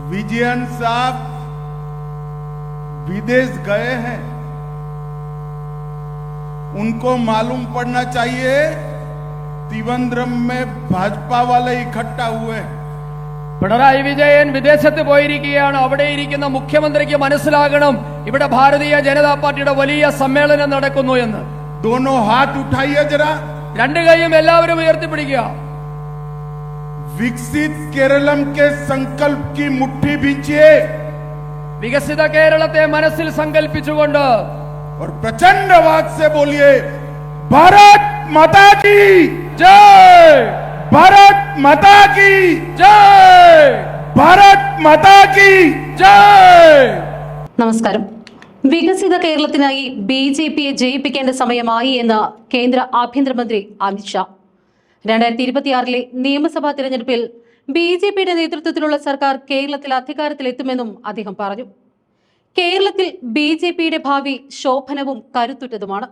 विजयन साहब विदेश गए हैं, उनको मालूम पड़ना चाहिए തിരുവനന്തപുരം में भाजपा वाले इकट्ठा हुए हैं. പിണറായി വിജയൻ വിദേശത്ത് പോയിരിക്കുകയാണ്. അവിടെ ഇരിക്കുന്ന മുഖ്യമന്ത്രിക്ക് മനസ്സിലാകണം ഇവിടെ ഭാരതീയ ജനതാ പാർട്ടിയുടെ വലിയ സമ്മേളനം നടക്കുന്നു എന്ന്. दोनों हाथ उठाइए जरा, രണ്ട് കൈയും എല്ലാവരും ഉയർത്തിപ്പിടിക്കുക. विकसित केरलम के संकल्प की मुट्ठी भींचिए വികസിത കേരളത്തെ മനസ്സിൽ സങ്കല്പിച്ചുകൊണ്ട് और प्रचंड आवाज से बोलिए भारत माता की जय, भारत माता की जय, भारत माता की जय. നമസ്കാരം. വികസിത കേരളത്തിനായി ബിജെപിയെ ജയിപ്പിക്കേണ്ട സമയമായി എന്ന് കേന്ദ്ര ആഭ്യന്തരമന്ത്രി അമിത്ഷാ. 2026 നിയമസഭാ തിരഞ്ഞെടുപ്പിൽ ബിജെപിയുടെ നേതൃത്വത്തിലുള്ള സർക്കാർ കേരളത്തിൽ അധികാരത്തിലെത്തുമെന്നും അദ്ദേഹം പറഞ്ഞു. കേരളത്തിൽ ബിജെപിയുടെ ഭാവി ശോഭനവും കരുത്തുറ്റതുമാണ്.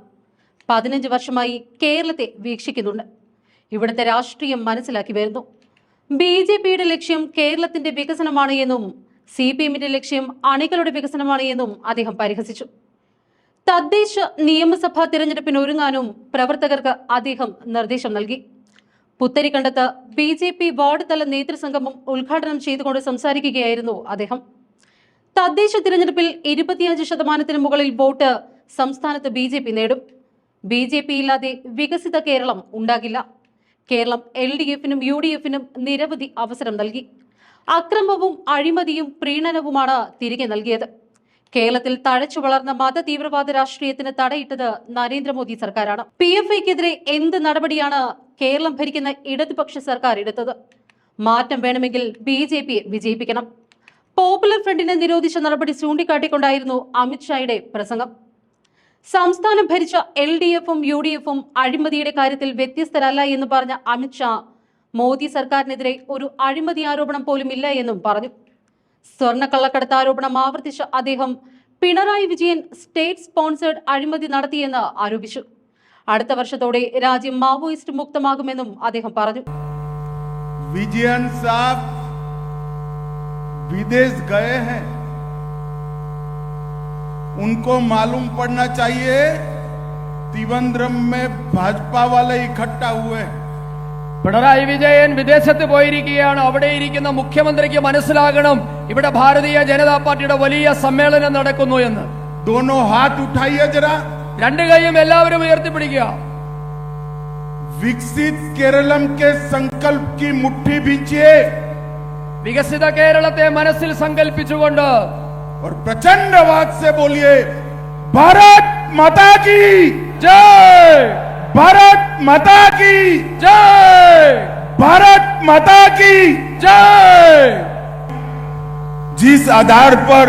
15 വർഷമായി കേരളത്തെ വീക്ഷിക്കുന്നുണ്ട്. ഇവിടുത്തെ രാഷ്ട്രീയം മനസ്സിലാക്കി വരുന്നു. ബിജെപിയുടെ ലക്ഷ്യം കേരളത്തിന്റെ വികസനമാണ് എന്നും CPMന്റെ ലക്ഷ്യം അണികളുടെ വികസനമാണ് എന്നും അദ്ദേഹം പരിഹസിച്ചു. തദ്ദേശ നിയമസഭാ തിരഞ്ഞെടുപ്പിന് ഒരുങ്ങാനും പ്രവർത്തകർക്ക് അദ്ദേഹം നിർദ്ദേശം നൽകി. പുത്തരിക്കണ്ടത്ത് BJP വാർഡ് തല നേതൃസംഗമം ഉദ്ഘാടനം ചെയ്തുകൊണ്ട് സംസാരിക്കുകയായിരുന്നു അദ്ദേഹം. തദ്ദേശ തിരഞ്ഞെടുപ്പിൽ 25% മുകളിൽ വോട്ട് സംസ്ഥാനത്ത് BJP നേടും. BJP ഇല്ലാതെ വികസിത കേരളം ഉണ്ടാകില്ല. കേരളം LDFനും UDFനും നിരവധി അവസരം നൽകി. അക്രമവും അഴിമതിയും പ്രീണനവുമാണ് തിരികെ നൽകിയത്. കേരളത്തിൽ തഴച്ചു വളർന്ന മത തീവ്രവാദ രാഷ്ട്രീയത്തിന് തടയിട്ടത് നരേന്ദ്രമോദി സർക്കാരാണ്. PFIക്കെതിരെ എന്ത് നടപടിയാണ് കേരളം ഭരിക്കുന്ന ഇടതുപക്ഷ സർക്കാർ എടുത്തത്? മാറ്റം വേണമെങ്കിൽ BJPയെ വിജയിപ്പിക്കണം. പോപ്പുലർ ഫ്രണ്ടിനെ നിരോധിച്ച നടപടി ചൂണ്ടിക്കാട്ടിക്കൊണ്ടായിരുന്നു അമിത്ഷായുടെ പ്രസംഗം. സംസ്ഥാനം ഭരിച്ച LDFും UDFും അഴിമതിയുടെ കാര്യത്തിൽ വ്യത്യസ്തരല്ല എന്ന് പറഞ്ഞ അമിത്ഷാ മോദി സർക്കാരിനെതിരെ ഒരു അഴിമതി ആരോപണം പോലും ഇല്ല എന്നും പറഞ്ഞു. സ്വർണ്ണക്കള്ളക്കടത്ത് ആരോപണം ആവർത്തിച്ച അദ്ദേഹം പിണറായി വിജയൻ സ്റ്റേറ്റ് സ്പോൺസേഡ് അഴിമതി നടത്തിയെന്ന് ആരോപിച്ചു. അടുത്ത വർഷത്തോടെ രാജ്യം മാവോയിസ്റ്റ് മുക്തമാകുമെന്നും അദ്ദേഹം പറഞ്ഞു. विजयन साहब विदेश गए हैं, उनको मालूम पड़ना चाहिए त्रिवेंद्रम में भाजपा वाले इकट्ठा हुए हैं. പിണറായി വിജയൻ വിദേശത്ത് പോയിരിക്കുകയാണ്. അവിടെ ഇരിക്കുന്ന മുഖ്യമന്ത്രിക്ക് മനസ്സിലാകണം ഇവിടെ ഭാരതീയ ജനതാ പാർട്ടിയുടെ വലിയ സമ്മേളനം നടക്കുന്നു എന്ന്. दोनों हाथ उठाइए जरा, രണ്ട് കൈയും എല്ലാവരും ഉയർത്തിപ്പിടിക്കുക. विकसित केरलम के संकल्प की मुट्ठी भींचिए വികസിത കേരളത്തെ മനസ്സിൽ സങ്കല്പിച്ചുകൊണ്ട് और प्रचंड आवाज से बोलिए भारत माता की जय, भारत माता की जय, भारत माता की जय. जिस आधार पर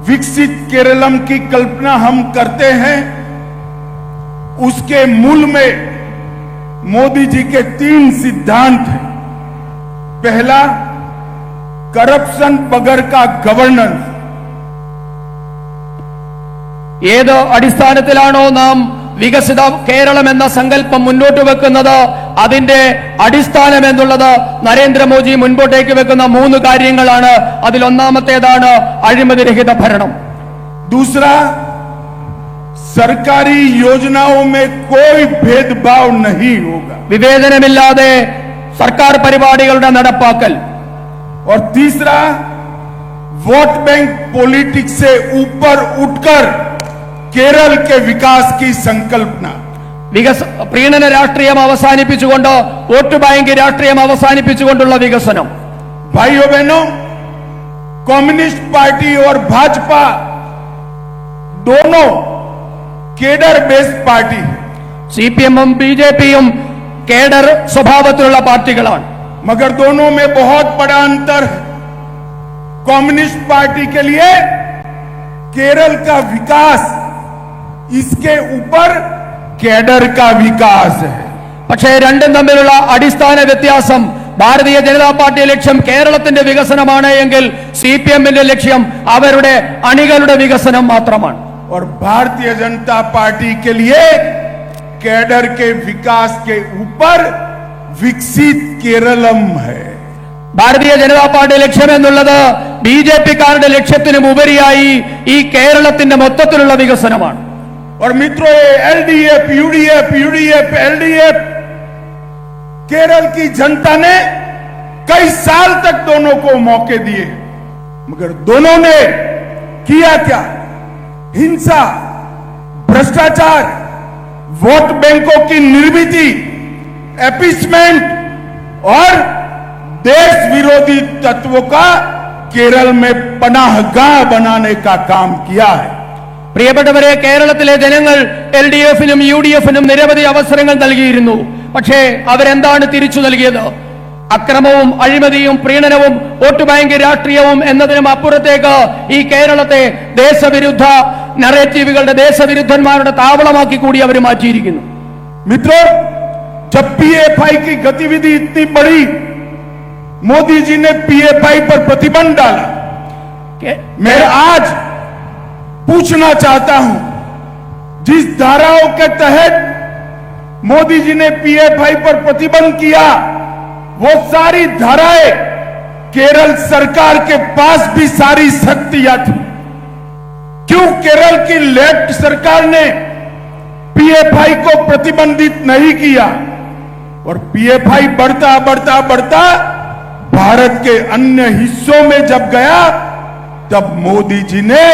विकसित केरलम की कल्पना हम करते हैं उसके मूल में मोदी जी के 3 सिद्धांत हैं. पहला, करप्शन बगैर का गवर्नेंस. ഏത് അടിസ്ഥാനത്തിലാണോ നാം വികസിത കേരളം എന്ന സങ്കല്പം മുന്നോട്ട് വെക്കുന്നത് അതിന്റെ അടിസ്ഥാനം എന്നുള്ളത് നരേന്ദ്രമോദി മുൻപോട്ടേക്ക് വെക്കുന്ന 3 കാര്യങ്ങളാണ്. അതിൽ ഒന്നാമത്തേതാണ് അഴിമതിരഹിത ഭരണം. दूसरा, सरकारी योजनाओं में कोई भेदभाव नहीं होगा. വിവേചനമില്ലാതെ സർക്കാർ പരിപാടികളുടെ നടപ്പാക്കൽ. और तीसरा, वोट बैंक पॉलिटिक्स से ऊपर उठकर केरल के विकास की संकल्पना. പ്രീണന രാഷ്ട്രീയം അവസാനിപ്പിച്ചുകൊണ്ട് വോട്ട് ബാങ്ക് രാഷ്ട്രീയം അവസാനിപ്പിച്ചുകൊണ്ടുള്ള വികസനം. भाइयों बहनों, कम्युनिस्ट पार्टी और भाजपा दोनों केडर बेस्ड पार्टी है. CPMും BJPയും കേഡർ സ്വഭാവത്തിലുള്ള പാർട്ടികളാണ്. मगर दोनों में बहुत बड़ा अंतर है. कम्युनिस्ट पार्टी के लिए केरल का विकास, इसके ऊपर केडर का विकास है. പക്ഷേ രണ്ടും തമ്മിലുള്ള അടിസ്ഥാന വ്യത്യാസം ഭാരതീയ ജനതാ പാർട്ടി ലക്ഷ്യം കേരളത്തിന്റെ വികസനമാണ് എങ്കിൽ CPMന്റെ ലക്ഷ്യം അവരുടെ അണികളുടെ വികസനം മാത്രമാണ്. और भारतीय जनता पार्टी के लिए कैडर के विकास के ऊपर विकसित केरलम है. ഭാരതീയ ജനതാ പാർട്ടി ലക്ഷ്യമെന്നുള്ളത് ബിജെപിക്കാരുടെ ലക്ഷ്യത്തിനും ഉപരിയായി ഈ കേരളത്തിന്റെ മൊത്തത്തിലുള്ള വികസനമാണ്. और मित्रों, ये एलडीएफ, यूडीएफ, एलडीएफ, केरल की जनता ने कई साल तक दोनों को मौके दिए, मगर दोनों ने किया क्या? हिंसा, भ्रष्टाचार, वोट बैंकों की निर्मिति, एपीसमेंट और देश विरोधी तत्वों का केरल में पनाहगाह बनाने का काम किया है. പ്രിയപ്പെട്ടവരെ, കേരളത്തിലെ ജനങ്ങൾ LDF-നും UDF-നും നിരവധി അവസരങ്ങൾ നൽകിയിരുന്നു. പക്ഷേ അവരെന്താണ് തിരിച്ചു നൽകിയത്? അക്രമവും അഴിമതിയും പ്രീണനവും വോട്ട് ബാങ്ക് രാഷ്ട്രീയവും എന്നതിനും അപ്പുറത്തേക്ക് ഈ കേരളത്തെ ദേശവിരുദ്ധ നറേറ്റീവുകളുടെ, ദേശവിരുദ്ധന്മാരുടെ താവളമാക്കി കൂടി അവർ മാറ്റിയിരിക്കുന്നു. मित्रों, जब PFI की गतिविधि इतनी बढ़ी, मोदी जी ने PFI पर प्रतिबंध डाला. मैं आज पूछना चाहता हूं, जिस धाराओं के तहत मोदी जी ने PFI पर प्रतिबंध किया, वो सारी धाराएं केरल सरकार के पास भी सारी शक्तियां थी. क्यों केरल की लेफ्ट सरकार ने PFI को प्रतिबंधित नहीं किया? और PFI बढ़ता बढ़ता बढ़ता भारत के अन्य हिस्सों में जब गया, तब मोदी जी ने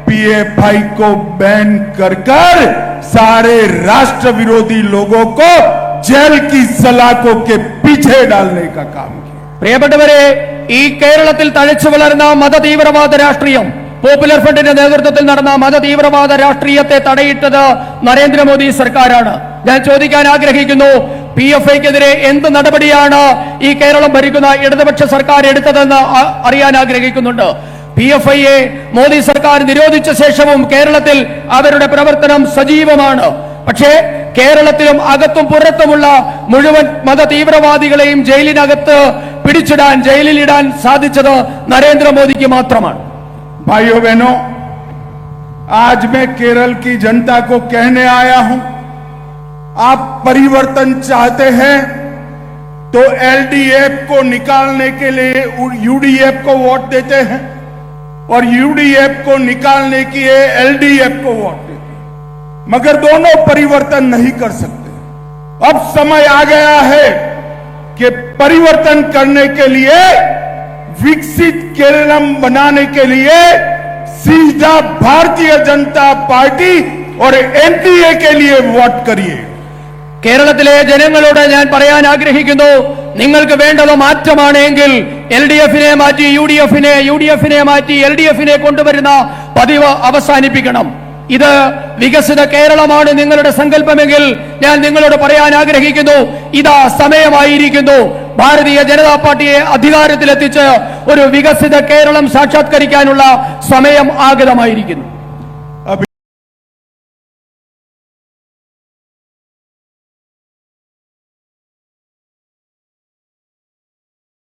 PFI को बैन कर सारे राष्ट्र विरोधी लोगों को जेल की सलाखों के पीछे डालने का काम किया. പ്രിയപ്പെട്ടവരെ, ഈ കേരളത്തിൽ തഴച്ചു വളർന്ന മതതീവ്രവാദ രാഷ്ട്രീയം, പോപ്പുലർ ഫ്രണ്ടിന്റെ നേതൃത്വത്തിൽ നടന്ന മതതീവ്രവാദ രാഷ്ട്രീയത്തെ തടയിട്ടത് നരേന്ദ്രമോദി സർക്കാരാണ്. ഞാൻ ചോദിക്കാൻ ആഗ്രഹിക്കുന്നു, PFIക്കെതിരെ എന്ത് നടപടിയാണ് ഈ കേരളം ഭരിക്കുന്ന ഇടതുപക്ഷ സർക്കാർ എടുത്തതെന്ന് അറിയാൻ ആഗ്രഹിക്കുന്നുണ്ട്. PFIയെ മോദി സർക്കാർ നിരോധിച്ച ശേഷവും കേരളത്തിൽ അവരുടെ പ്രവർത്തനം സജീവമാണ്. പക്ഷേ കേരളത്തിലും അകത്തും പുറത്തുമുള്ള മുഴുവൻ മത തീവ്രവാദികളെയും ജയിലിനകത്ത് പിടിച്ചിടാൻ, ജയിലിലിടാൻ സാധിച്ചത് നരേന്ദ്രമോദിക്ക് മാത്രമാണ്. भाइयों बहनों, आज मैं केरल की जनता को कहने आया हूं, आप परिवर्तन चाहते हैं तो LDF को निकालने के लिए UDF को वोट देते हैं और UDF को निकालने के लिए LDF को वोट देते हैं, मगर दोनों परिवर्तन नहीं कर सकते. अब समय आ गया है कि परिवर्तन करने के लिए, विकसित केरलम बनाने के लिए सीधा भारतीय जनता पार्टी और NDA के लिए वोट करिए. കേരളത്തിലെ ജനങ്ങളോട് ഞാൻ പറയാൻ ആഗ്രഹിക്കുന്നു, നിങ്ങൾക്ക് വേണ്ടത് മാറ്റമാണെങ്കിൽ LDF-നെ മാറ്റി UDF-നെ മാറ്റി LDF-നെ കൊണ്ടുവരുന്ന പതിവ് അവസാനിപ്പിക്കണം. ഇത് വികസിത കേരളമാണ് നിങ്ങളുടെ സങ്കല്പമെങ്കിൽ ഞാൻ നിങ്ങളോട് പറയാൻ ആഗ്രഹിക്കുന്നു, ഇതാ സമയമായിരിക്കുന്നു. ഭാരതീയ ജനതാ പാർട്ടിയെ അധികാരത്തിലെത്തിച്ച് ഒരു വികസിത കേരളം സാക്ഷാത്കരിക്കാനുള്ള സമയം ആഗതമായിരിക്കുന്നു.